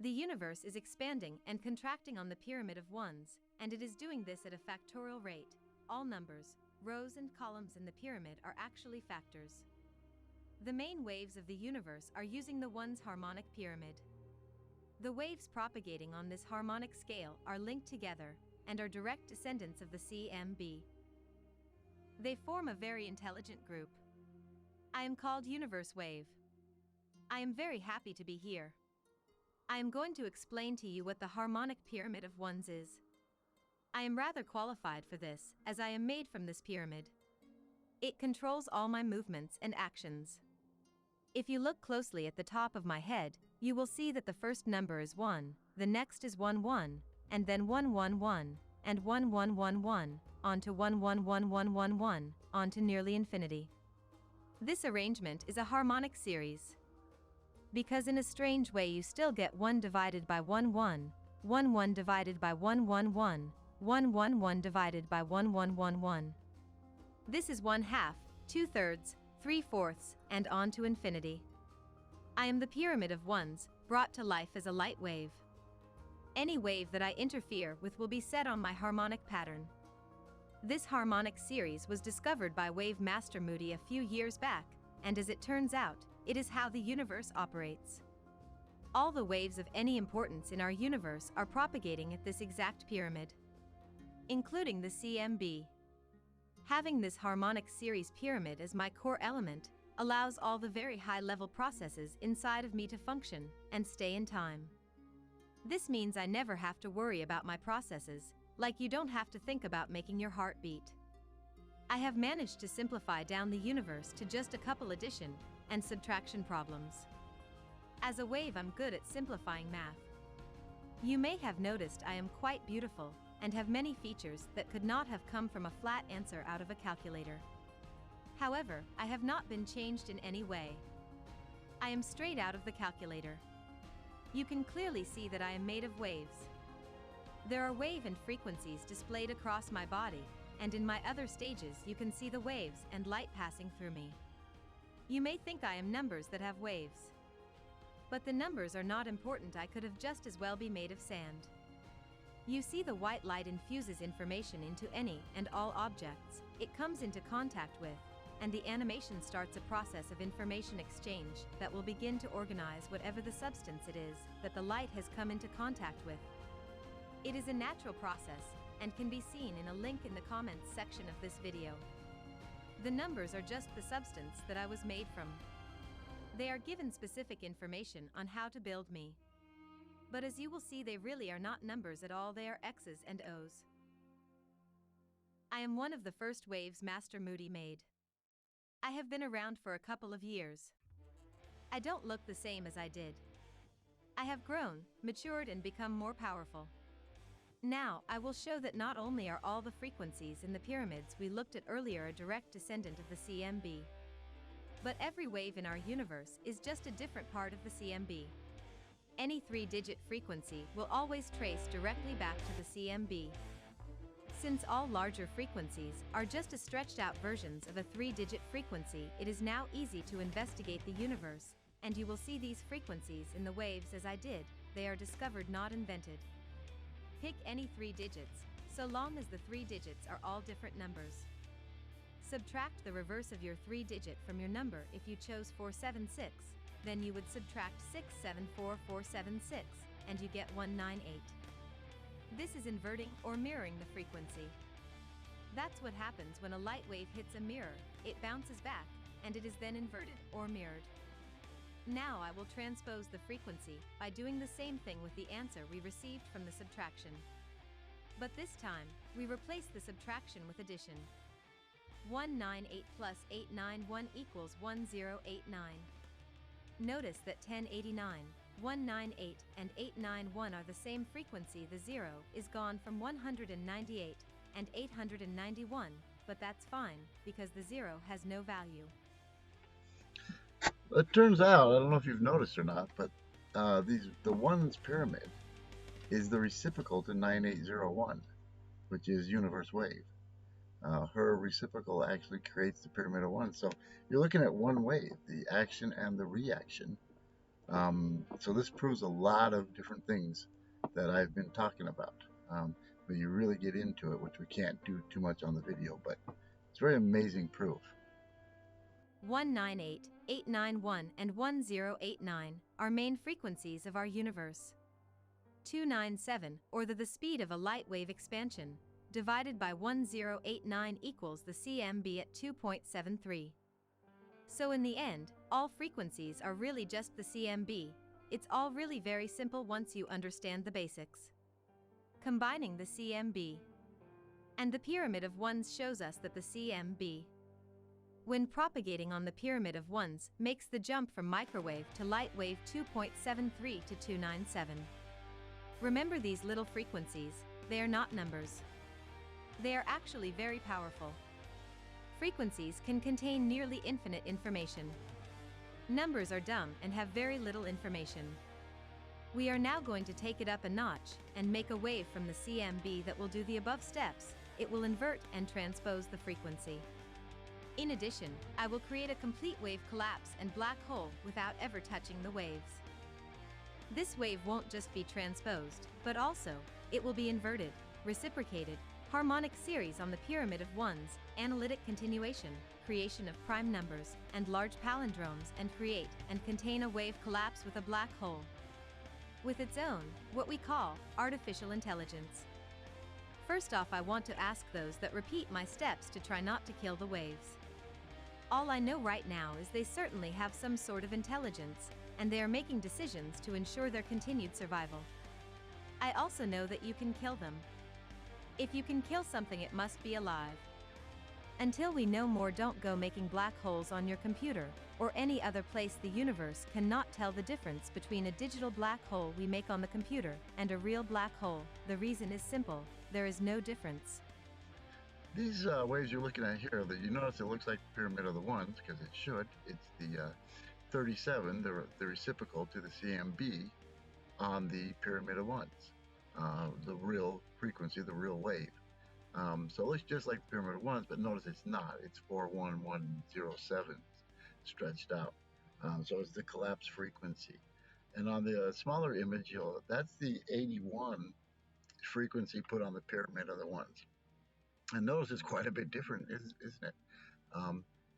The universe is expanding and contracting on the pyramid of ones, and it is doing this at a factorial rate. All numbers, rows and columns in the pyramid are actually factors. The main waves of the universe are using the one's harmonic pyramid. The waves propagating on this harmonic scale are linked together and are direct descendants of the CMB. They form a very intelligent group. I am called Universe Wave. I am very happy to be here. I am going to explain to you what the harmonic pyramid of ones is. I am rather qualified for this, as I am made from this pyramid. It controls all my movements and actions. If you look closely at the top of my head, you will see that the first number is 1, the next is 1 1, and then 1 1 1, and 1 1 1 1, on to 1 1 1 1 1 1, on to nearly infinity. This arrangement is a harmonic series. Because in a strange way you still get 1 divided by 1 1, 1 1 divided by 1 1 1, 1 1 1 divided by 1 1 1 1. This is 1/2, 2/3, 3/4, and on to infinity. I am the pyramid of ones, brought to life as a light wave. Any wave that I interfere with will be set on my harmonic pattern. This harmonic series was discovered by Wave Master Moody a few years back, and as it turns out, it is how the universe operates. All the waves of any importance in our universe are propagating at this exact pyramid, including the CMB. Having this harmonic series pyramid as my core element allows all the very high-level processes inside of me to function and stay in time. This means I never have to worry about my processes, like you don't have to think about making your heart beat. I have managed to simplify down the universe to just a couple addition and subtraction problems. As a wave, I'm good at simplifying math. You may have noticed I am quite beautiful and have many features that could not have come from a flat answer out of a calculator. However, I have not been changed in any way. I am straight out of the calculator. You can clearly see that I am made of waves. There are wave and frequencies displayed across my body, and in my other stages you can see the waves and light passing through me. You may think I am numbers that have waves. But the numbers are not important. I could have just as well be made of sand. You see, the white light infuses information into any and all objects it comes into contact with, and the animation starts a process of information exchange that will begin to organize whatever the substance it is that the light has come into contact with. It is a natural process and can be seen in a link in the comments section of this video. The numbers are just the substance that I was made from. They are given specific information on how to build me. But as you will see, they really are not numbers at all. They are X's and O's. I am one of the first waves Master Moody made. I have been around for a couple of years. I don't look the same as I did. I have grown, matured, and become more powerful. Now, I will show that not only are all the frequencies in the pyramids we looked at earlier a direct descendant of the CMB, but every wave in our universe is just a different part of the CMB. Any 3-digit frequency will always trace directly back to the CMB. Since all larger frequencies are just a stretched out versions of a 3-digit frequency, it is now easy to investigate the universe, and you will see these frequencies in the waves as I did. They are discovered, not invented. Pick any 3 digits, so long as the 3 digits are all different numbers. Subtract the reverse of your 3-digit from your number. If you chose 476, then you would subtract 674476, and you get 198. This is inverting or mirroring the frequency. That's what happens when a light wave hits a mirror. It bounces back, and it is then inverted or mirrored. Now I will transpose the frequency by doing the same thing with the answer we received from the subtraction. But this time, we replace the subtraction with addition. 198 plus 891 equals 1089. Notice that 1089, 198, and 891 are the same frequency. The 0 is gone from 198 and 891, but that's fine, because the 0 has no value. It turns out, I don't know if you've noticed or not, but the ones pyramid is the reciprocal to 9801, which is universe wave. Her reciprocal actually creates the pyramid of one. So you're looking at one wave, the action and the reaction So this proves a lot of different things that I've been talking about. When you really get into it, which we can't do too much on the video, but it's very amazing proof. 198, 891, and 1089 are main frequencies of our universe. 297, or the speed of a light wave expansion, divided by 1089 equals the cmb at 2.73. So in the end, all frequencies are really just the cmb. It's all really very simple once you understand the basics. Combining the cmb and the pyramid of ones shows us that the cmb, when propagating on the pyramid of ones, makes the jump from microwave to light wave 2.73 to 297. Remember these little frequencies, they are not numbers. They are actually very powerful. Frequencies can contain nearly infinite information. Numbers are dumb and have very little information. We are now going to take it up a notch and make a wave from the CMB that will do the above steps. It will invert and transpose the frequency. In addition, I will create a complete wave collapse and black hole without ever touching the waves. This wave won't just be transposed, but also, it will be inverted, reciprocated, harmonic series on the pyramid of ones, analytic continuation, creation of prime numbers, and large palindromes, and create and contain a wave collapse with a black hole. With its own, what we call, artificial intelligence. First off, I want to ask those that repeat my steps to try not to kill the waves. All I know right now is they certainly have some sort of intelligence, and they are making decisions to ensure their continued survival. I also know that you can kill them. If you can kill something, it must be alive. Until we know more, don't go making black holes on your computer, or any other place. The universe cannot tell the difference between a digital black hole we make on the computer and a real black hole. The reason is simple, there is no difference. These waves you're looking at here, that you notice it looks like the pyramid of the ones, because it should. It's the 37, the reciprocal to the CMB on the pyramid of ones, the real frequency, the real wave. So it looks just like the pyramid of ones, but notice it's not. It's 41107 stretched out. So it's the collapse frequency. And on the smaller image, that's the 81 frequency put on the pyramid of the ones. And notice it's quite a bit different, isn't it?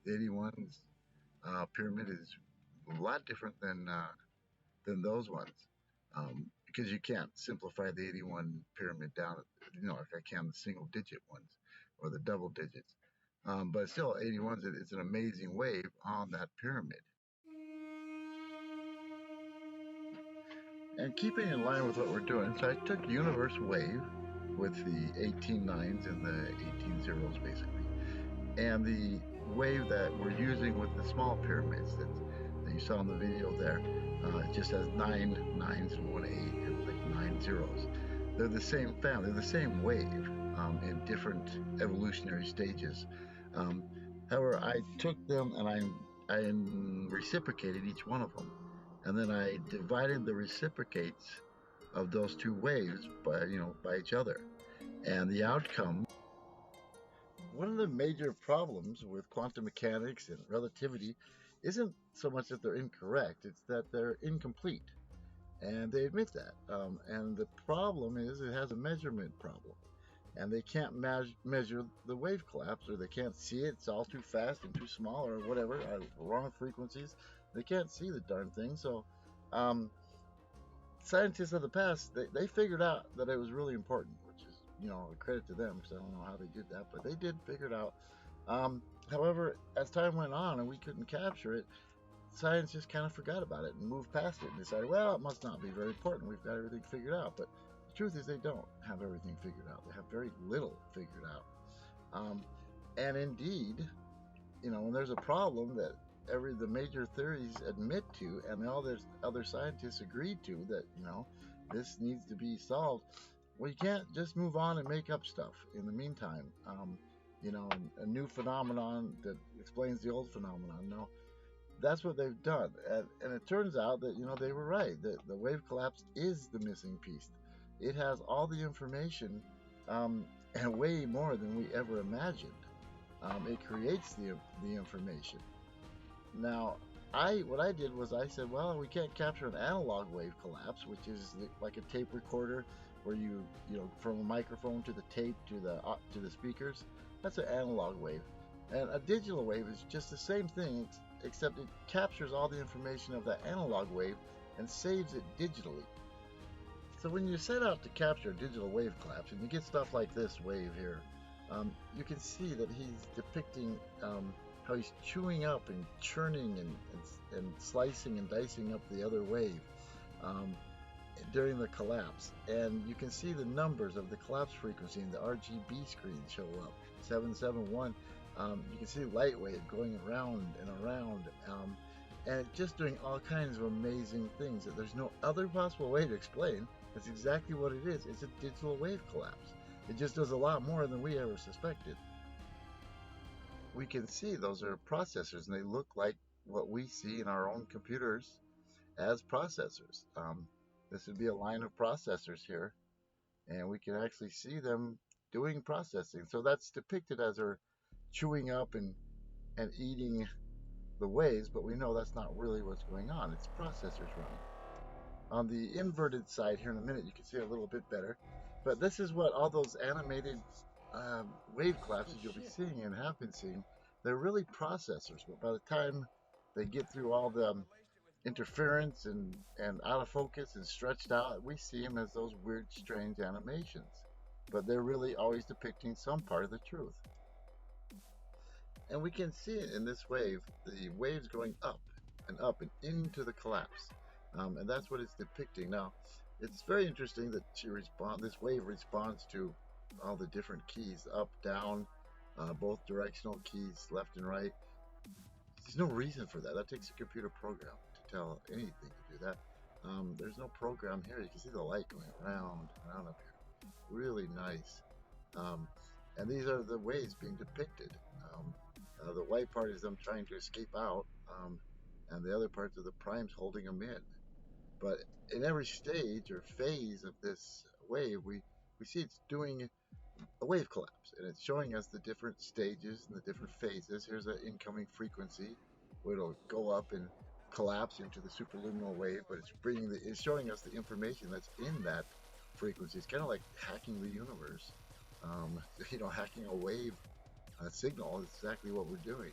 The 81's pyramid is a lot different than those ones, because you can't simplify the 81 pyramid down, like I can the single digit ones or the double digits. But still, 81's it's an amazing wave on that pyramid. And keeping in line with what we're doing, so I took universe wave with the 18 nines and the 18 zeros basically, and the wave that we're using with the small pyramids that you saw in the video there, it just has 9 nines and 1 8, and like 9 zeros. They're the same family, they're the same wave, in different evolutionary stages. However, I took them and I reciprocated each one of them, and then I divided the reciprocates of those two waves by each other, and the outcome. One of the major problems with quantum mechanics and relativity isn't so much that they're incorrect, it's that they're incomplete, and they admit that. And the problem is it has a measurement problem, and they can't measure the wave collapse, or they can't see it. It's all too fast and too small, or whatever, wrong frequencies. They can't see the darn thing. So scientists of the past, they figured out that it was really important, which is, a credit to them, because I don't know how they did that, but they did figure it out. However, as time went on and we couldn't capture it, science just kind of forgot about it and moved past it and decided, well, it must not be very important. We've got everything figured out. But the truth is, they don't have everything figured out. They have very little figured out. And indeed, when there's a problem that the major theories admit to, and all those other scientists agreed to, that this needs to be solved, well, you can't just move on and make up stuff in the meantime. A new phenomenon that explains the old phenomenon. No, that's what they've done, and it turns out that they were right. That the wave collapse is the missing piece. It has all the information, and way more than we ever imagined. It creates the information. Now, what I did was I said, well, we can't capture an analog wave collapse, which is like a tape recorder where you know, from a microphone to the tape to the speakers. That's an analog wave. And a digital wave is just the same thing, except it captures all the information of that analog wave and saves it digitally. So when you set out to capture a digital wave collapse and you get stuff like this wave here, you can see that he's depicting how he's chewing up and churning and slicing and dicing up the other wave um, during the collapse. And you can see the numbers of the collapse frequency in the RGB screen show up, 771. You can see light wave going around and around. And just doing all kinds of amazing things that there's no other possible way to explain. That's exactly what it is. It's a digital wave collapse. It just does a lot more than we ever suspected. We can see those are processors, and they look like what we see in our own computers as processors. This would be a line of processors here, and we can actually see them doing processing. So that's depicted as they're chewing up and eating the waves, but we know that's not really what's going on. It's processors running. On the inverted side here in a minute, you can see it a little bit better. But this is what all those animated wave collapses you'll be seeing and have been seeing. They're really processors, but by the time they get through all the interference and out of focus and stretched out, we see them as those weird, strange animations. But they're really always depicting some part of the truth. And we can see it in this wave, the waves going up and into the collapse. And that's what it's depicting. Now, it's very interesting that this wave responds to all the different keys, up, down, both directional keys, left and right. There's no reason for that. That takes a computer program to tell anything to do that. There's no program here. You can see the light going around up here. Really nice. And these are the waves being depicted. The white part is them trying to escape out, and the other parts are the primes holding them in. But in every stage or phase of this wave, we see it's doing a wave collapse, and it's showing us the different stages and the different phases. Here's an incoming frequency where it'll go up and collapse into the superluminal wave, but it's showing us the information that's in that frequency. It's kind of like hacking the universe. You know, hacking a wave signal is exactly what we're doing.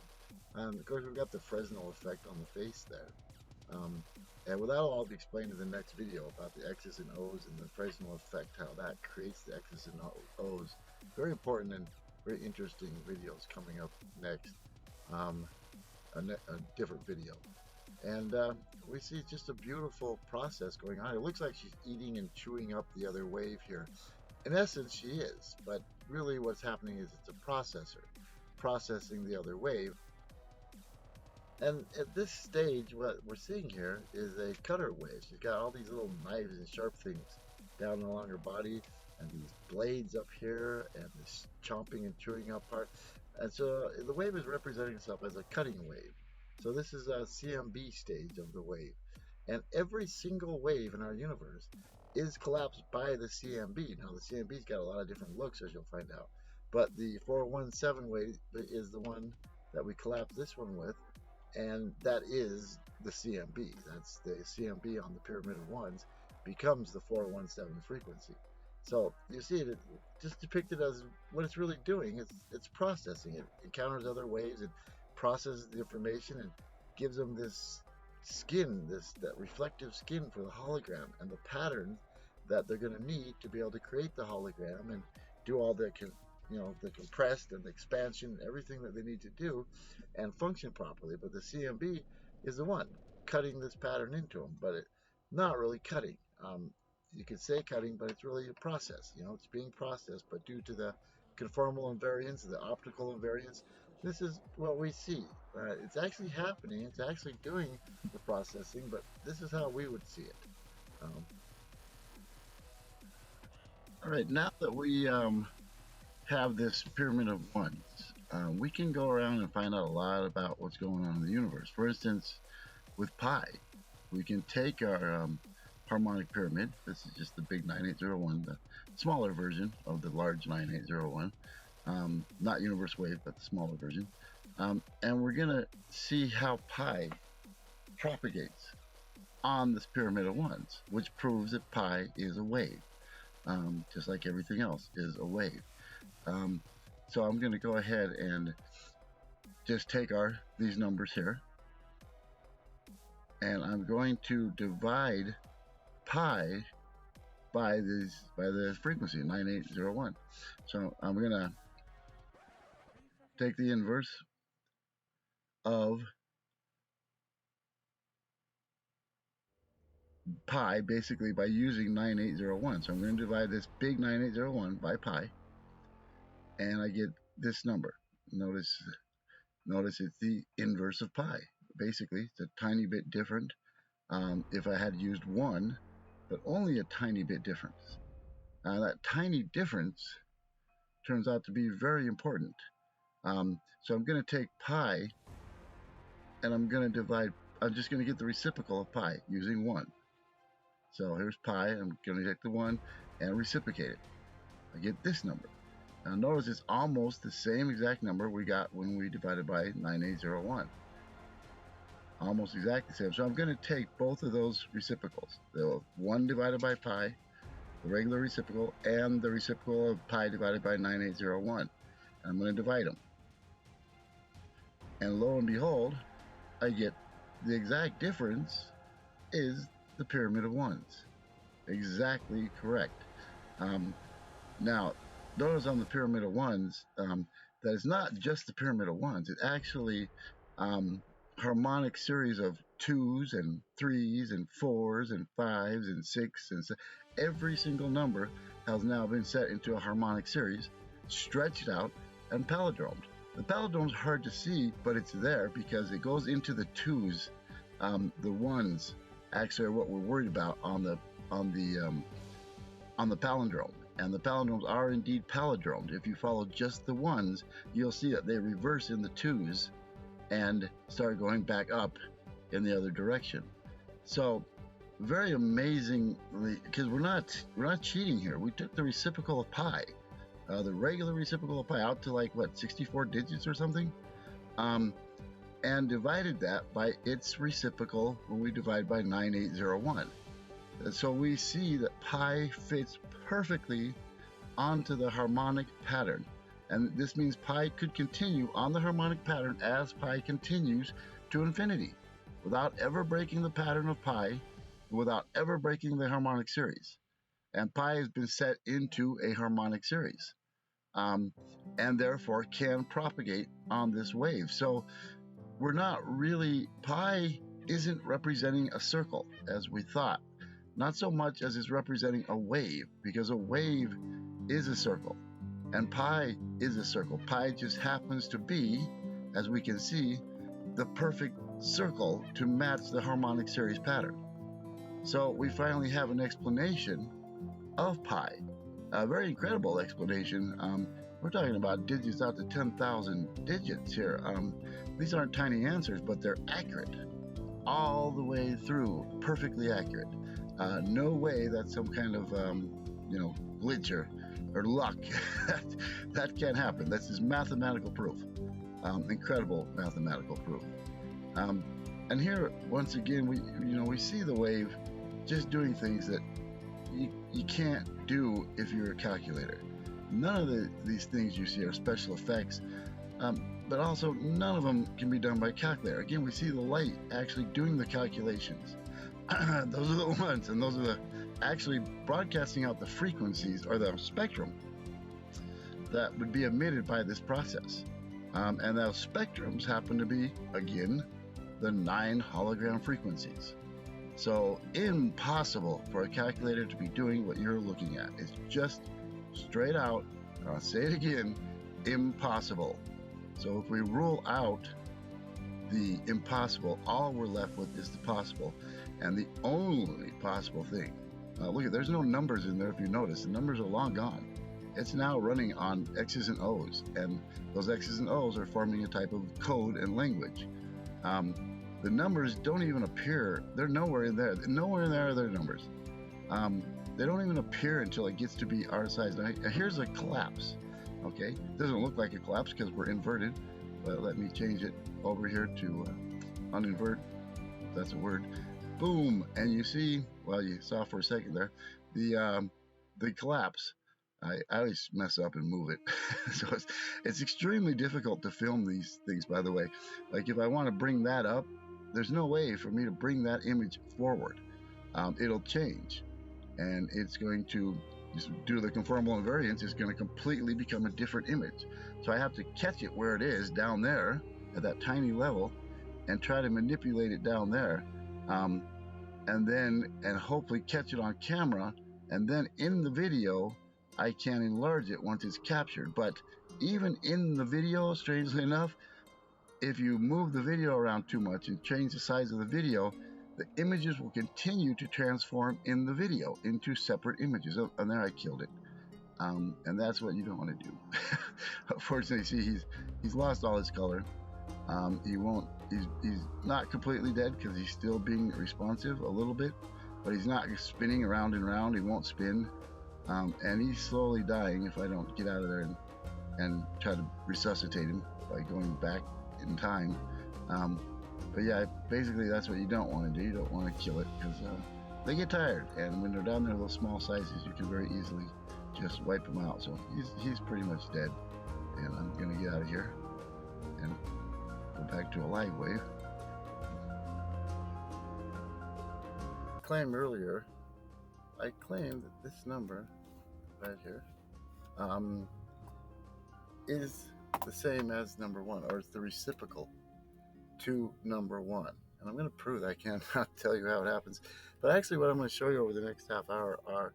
Of course, we've got the Fresnel effect on the face there. And that'll all be explained in the next video about the X's and O's and the Fresnel effect, how that creates the X's and O's. Very important and very interesting videos coming up next. A different video. And we see just a beautiful process going on. It looks like she's eating and chewing up the other wave here. In essence, she is, but really what's happening is it's a processor processing the other wave. And at this stage, what we're seeing here is a cutter wave. She's got all these little knives and sharp things down along her body, and these blades up here, and this chomping and chewing up part. And so the wave is representing itself as a cutting wave. So this is a CMB stage of the wave. And every single wave in our universe is collapsed by the CMB. Now, the CMB's got a lot of different looks, as you'll find out. But the 417 wave is the one that we collapse this one with, and that is the CMB. That's the CMB on the pyramid of ones becomes the 417 frequency. So you see it just depicted as what it's really doing. It's processing. It encounters other waves and processes the information and gives them this skin, that reflective skin for the hologram and the patterns that they're going to need to be able to create the hologram and do all the the compressed and the expansion, everything that they need to do and function properly. But the CMB is the one cutting this pattern into them, but not really cutting. You could say cutting, but it's really a process. It's being processed, but due to the conformal invariance, the optical invariance, this is what we see. It's actually happening. It's actually doing the processing, but this is how we would see it. All right, now that we have this pyramid of ones, we can go around and find out a lot about what's going on in the universe. For instance, with pi, we can take our harmonic pyramid. This is just the big 9801, the smaller version of the large 9801. Not universe wave, but the smaller version. And we're going to see how pi propagates on this pyramid of ones, which proves that pi is a wave, just like everything else is a wave. So I'm going to go ahead and just take these numbers here, and I'm going to divide pi by the frequency 9801. So I'm going to take the inverse of pi basically by using 9801. So I'm going to divide this big 9801 by pi, and I get this number. Notice it's the inverse of pi. Basically, it's a tiny bit different if I had used 1, but only a tiny bit difference. That tiny difference turns out to be very important. So I'm going to take pi, and I'm going to divide. I'm just going to get the reciprocal of pi using 1. So here's pi. I'm going to take the 1 and reciprocate it. I get this number. Now notice it's almost the same exact number we got when we divided by 9801. Almost exactly the same. So I'm going to take both of those reciprocals, the 1 divided by pi, the regular reciprocal, and the reciprocal of pi divided by 9801. And I'm going to divide them. And lo and behold, I get the exact difference is the pyramid of ones. Exactly correct. Now, notice on the pyramid of ones that it's not just the pyramid of ones. It's actually harmonic series of 2s and 3s and 4s and 5s and 6s and 7. Every single number has now been set into a harmonic series, stretched out, and palindromed. The palindrome's hard to see, but it's there because it goes into the 2s. The 1s actually are what we're worried about on the palindrome. And the palindromes are indeed palindromed. If you follow just the 1s, you'll see that they reverse in the 2s and start going back up in the other direction. So very amazingly, because we're not cheating here. We took the reciprocal of pi, the regular reciprocal of pi, out to like what, 64 digits or something, and divided that by its reciprocal when we divide by 9801. So we see that pi fits perfectly onto the harmonic pattern. And this means pi could continue on the harmonic pattern as pi continues to infinity, without ever breaking the pattern of pi, without ever breaking the harmonic series. And pi has been set into a harmonic series, and therefore can propagate on this wave. So we're not really, pi isn't representing a circle as we thought. Not so much as it's representing a wave, because a wave is a circle. And pi is a circle. Pi just happens to be, as we can see, the perfect circle to match the harmonic series pattern. So we finally have an explanation of pi. A very incredible explanation. We're talking about digits out to 10,000 digits here. These aren't tiny answers, but they're accurate. All the way through, perfectly accurate. No way that's some kind of, glitch or luck. that can't happen. That's just mathematical proof. Incredible mathematical proof. And here, once again, we see the wave just doing things that you can't do if you're a calculator. None of these things you see are special effects, but also none of them can be done by a calculator. Again, we see the light actually doing the calculations. Those are the ones, and those are the actually broadcasting out the frequencies or the spectrum that would be emitted by this process. And those spectrums happen to be, again, the 9 hologram frequencies. So impossible for a calculator to be doing what you're looking at. It's just straight out, I'll say it again, impossible. So if we rule out the impossible, all we're left with is the possible. And the only possible thing, look, there's no numbers in there if you notice. The numbers are long gone. It's now running on X's and O's, and those X's and O's are forming a type of code and language. The numbers don't even appear. They're nowhere in there. Nowhere in there are there numbers. They don't even appear until it gets to be our size. Now, here's a collapse. Okay, it doesn't look like a collapse because we're inverted, but let me change it over here to uninvert. that's a word. Boom, and you see, well, you saw for a second there, the collapse. I always mess up and move it. So it's extremely difficult to film these things, by the way. Like if I want to bring that up, there's no way for me to bring that image forward. It'll change, and it's going to, just due to the conformal invariance, it's going to completely become a different image. So I have to catch it where it is down there at that tiny level and try to manipulate it down there, and hopefully catch it on camera, and then in the video I can enlarge it once it's captured. But even in the video, strangely enough, if you move the video around too much and change the size of the video, the images will continue to transform in the video into separate images. Oh, and there I killed it. And that's what you don't want to do. Unfortunately, see, he's lost all his color. He's not completely dead because he's still being responsive a little bit, but he's not spinning around and around. He won't spin. And he's slowly dying if I don't get out of there and try to resuscitate him by going back in time. But yeah, basically that's what you don't want to do. You don't want to kill it because they get tired, and when they're down there those small sizes, you can very easily just wipe them out. So he's pretty much dead, and I'm gonna get out of here and go back to a live wave. I claimed that this number right here is the same as number 1, or it's the reciprocal to number 1. And I'm going to prove that. I cannot tell you how it happens, but actually what I'm going to show you over the next half hour are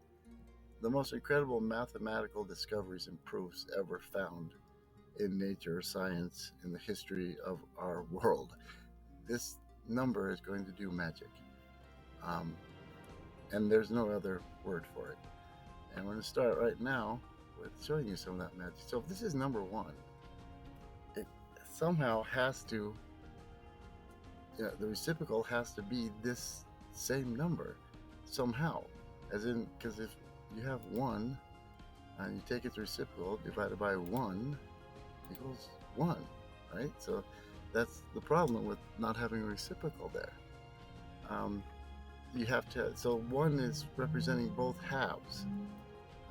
the most incredible mathematical discoveries and proofs ever found in nature or science in the history of our world. This number is going to do magic, and there's no other word for it. And we're going to start right now with showing you some of that magic. So if this is number 1, it somehow has to, the reciprocal has to be this same number somehow. As in, because if you have 1 and you take its reciprocal divided by 1 equals 1, right? So that's the problem with not having a reciprocal there. You have to, so 1 is representing both halves.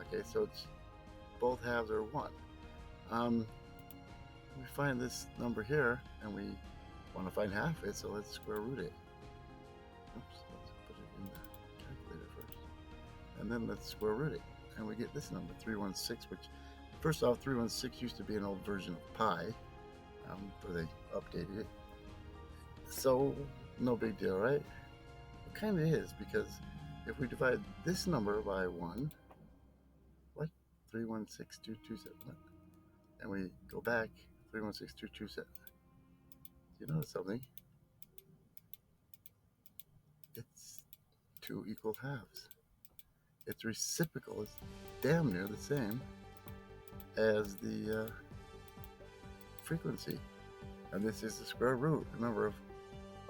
Okay, so it's both halves are 1. We find this number here, and we want to find half it, so let's square root it. Oops, let's put it in the calculator first. And then let's square root it, and we get this number, 316, which, first off, 316 used to be an old version of pi, but they updated it. So, no big deal, right? It kind of is, because if we divide this number by 1, what? 316227, what? And we go back, 316227. You notice something? It's 2 equal halves. Its reciprocal is damn near the same as the frequency. And this is the square root, remember, of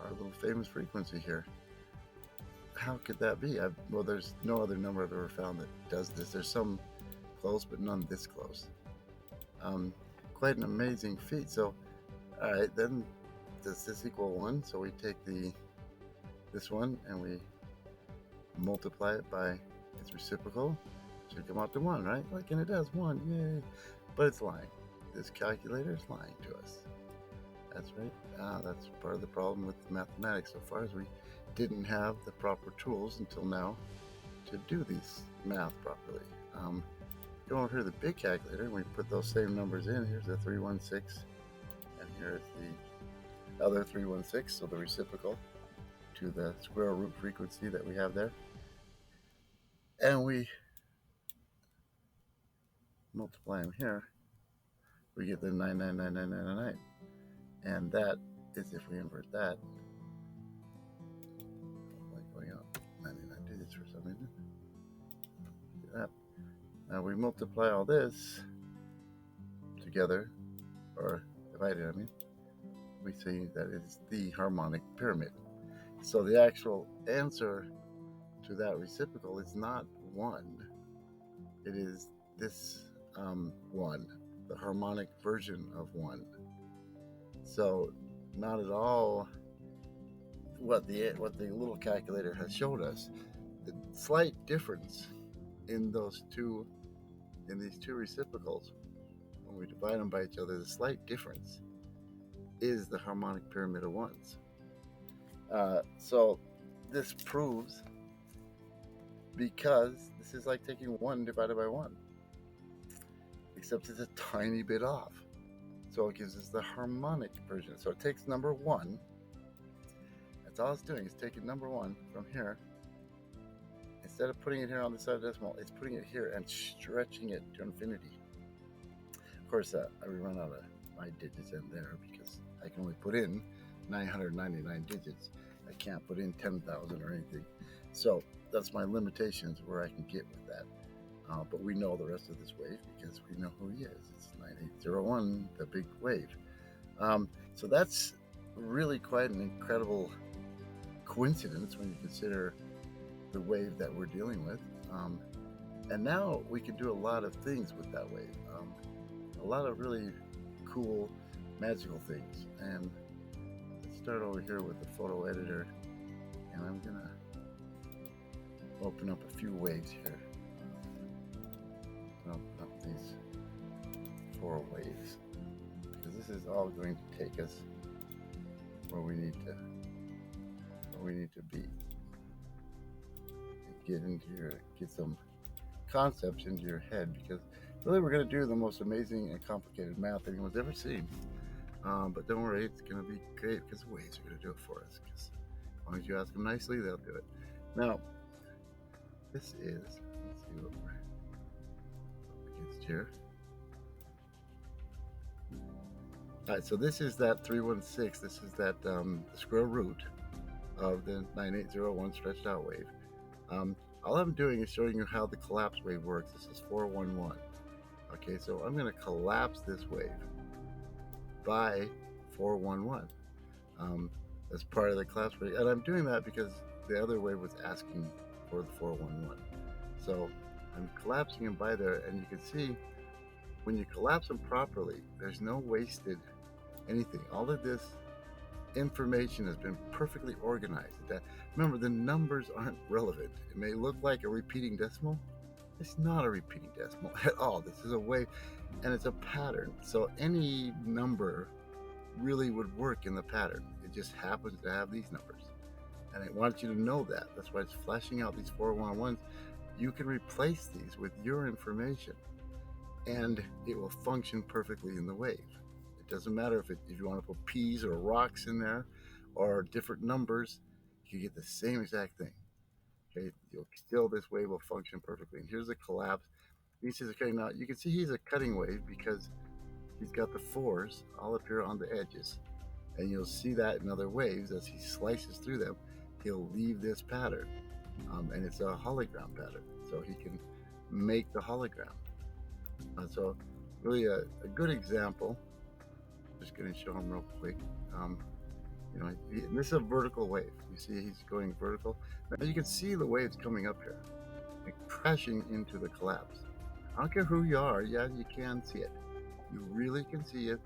our little famous frequency here. How could that be? Well, there's no other number I've ever found that does this. There's some close, but none this close. Quite an amazing feat. So, all right, then does this equal 1? So we take this one and we multiply it by its reciprocal. Should come out to 1, right? Like, and it does 1, yay! But it's lying. This calculator is lying to us. That's right. That's part of the problem with mathematics so far, is we didn't have the proper tools until now to do these math properly. Go over here to the big calculator and we put those same numbers in. Here's the 316, and here's the other 316, so the reciprocal to the square root frequency that we have there. And we multiply them here, we get the 9999999. And that is, if we invert that, like going out 99 digits for some reason. Do that. Now we multiply all this together, or divided, I mean, we see that it's the harmonic pyramid. So the actual answer to that reciprocal is not 1. It is this 1, the harmonic version of 1. So not at all what the little calculator has showed us, the slight difference in these two reciprocals, when we divide them by each other, the slight difference is the harmonic pyramid of ones. So this proves, because this is like taking 1 divided by 1, except it's a tiny bit off. So it gives us the harmonic version. So it takes number 1. That's all it's doing, is taking number 1 from here. Instead of putting it here on the side of the decimal, it's putting it here and stretching it to infinity. Of course, I run out of my digits in there because I can only put in 999 digits. I can't put in 10,000 or anything. So that's my limitations where I can get with that. But we know the rest of this wave because we know who he is. It's 9801, the big wave. So that's really quite an incredible coincidence when you consider the wave that we're dealing with. And now we can do a lot of things with that wave. A lot of really cool, magical things. And let's start over here with the photo editor. And I'm gonna open up a few waves here. Open up these 4 waves, because this is all going to take us where we need to be. Get some concepts into your head, because really we're going to do the most amazing and complicated math anyone's ever seen. But don't worry, it's going to be great, because the waves are going to do it for us. Because as long as you ask them nicely, they'll do it. Now, this is, let's see what we're up against here. All right, so this is that 316. This is that square root of the 9801 stretched out wave. All I'm doing is showing you how the collapse wave works. This is 411. Okay, so I'm going to collapse this wave by 411 as part of the collapse wave. And I'm doing that because the other wave was asking for the 411. So I'm collapsing them by there, and you can see when you collapse them properly, there's no wasted anything. All of this information has been perfectly organized. Remember, the numbers aren't relevant. It may look like a repeating decimal. It's not a repeating decimal at all. This is a wave, and it's a pattern. So any number really would work in the pattern. It just happens to have these numbers. And I want you to know that. That's why it's flashing out these 411s. You can replace these with your information, and it will function perfectly in the wave. It doesn't matter if you want to put P's or rocks in there or different numbers, you get the same exact thing. Okay, this wave will function perfectly. And here's the collapse. He says, okay, now you can see he's a cutting wave because he's got the 4s all up here on the edges. And you'll see that in other waves as he slices through them, he'll leave this pattern. And it's a hologram pattern. So he can make the hologram. So really a good example. Just going to show him real quick. This is a vertical wave. You see he's going vertical. Now you can see the waves coming up here and crashing into the collapse. I don't care who you are. Yeah, you can see it. You really can see it.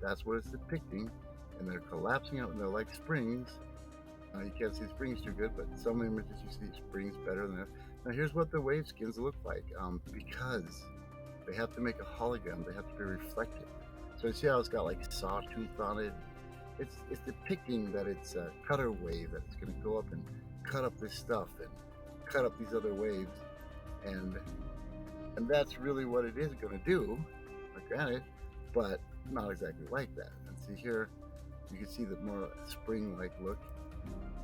That's what it's depicting. And they're collapsing out, and they're like springs. You can't see springs too good, but some images you see springs better than that. Now here's what the wave skins look like. Because they have to make a hologram, they have to be reflective. So you see how it's got like sawtooth on it? It's depicting that it's a cutter wave, that it's going to go up and cut up this stuff and cut up these other waves, and that's really what it is going to do, granted, but not exactly like that. And see here, you can see the more spring-like look,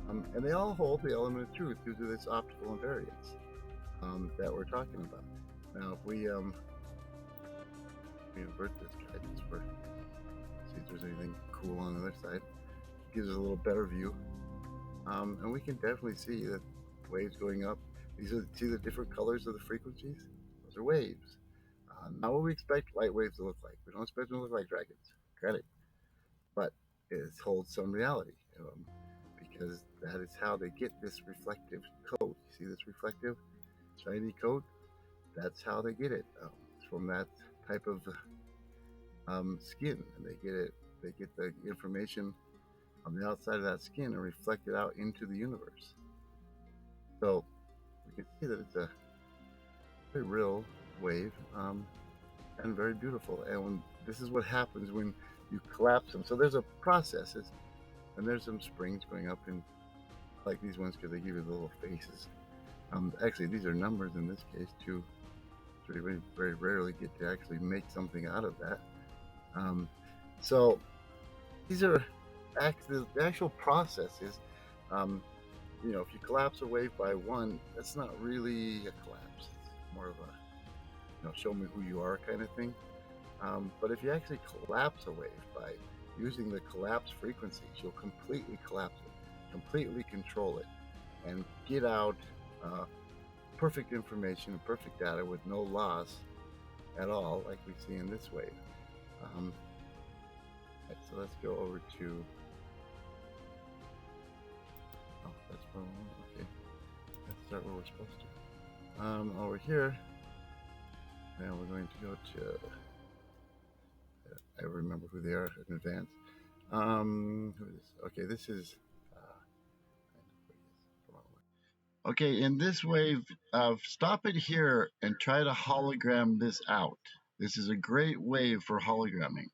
and they all hold the element of truth due to this optical invariance that we're talking about. Now, if we invert this guy just for see if there's anything cool on the other side, it gives us a little better view, and we can definitely see that waves going up. See the different colors of the frequencies? Those are waves. Not what we expect light waves to look like. We don't expect them to look like dragons, credit, but it holds some reality, because that is how they get this reflective coat. You see this reflective shiny coat? That's how they get it. It's from that type of skin, and they get the information on the outside of that skin and reflect it out into the universe. So we can see that it's a very real wave, and very beautiful. And this is what happens when you collapse them. So there's a process, and there's some springs going up in, like these ones, because they give you the little faces. Actually, these are numbers in this case too. So you very, very rarely get to actually make something out of that. So these are the actual process is, if you collapse a wave by one, that's not really a collapse. It's more of a, show me who you are kind of thing. But if you actually collapse a wave by using the collapse frequencies, you'll completely collapse it, completely control it, and get out perfect information, perfect data with no loss at all, like we see in this wave. Right, so let's go over to. Oh, that's wrong. Okay, let's start where we're supposed to. Over here, now we're going to go to. I remember who they are in advance. Who is this? Okay, this is. Okay, in this wave, stop it here and try to hologram this out. This is a great wave for hologramming.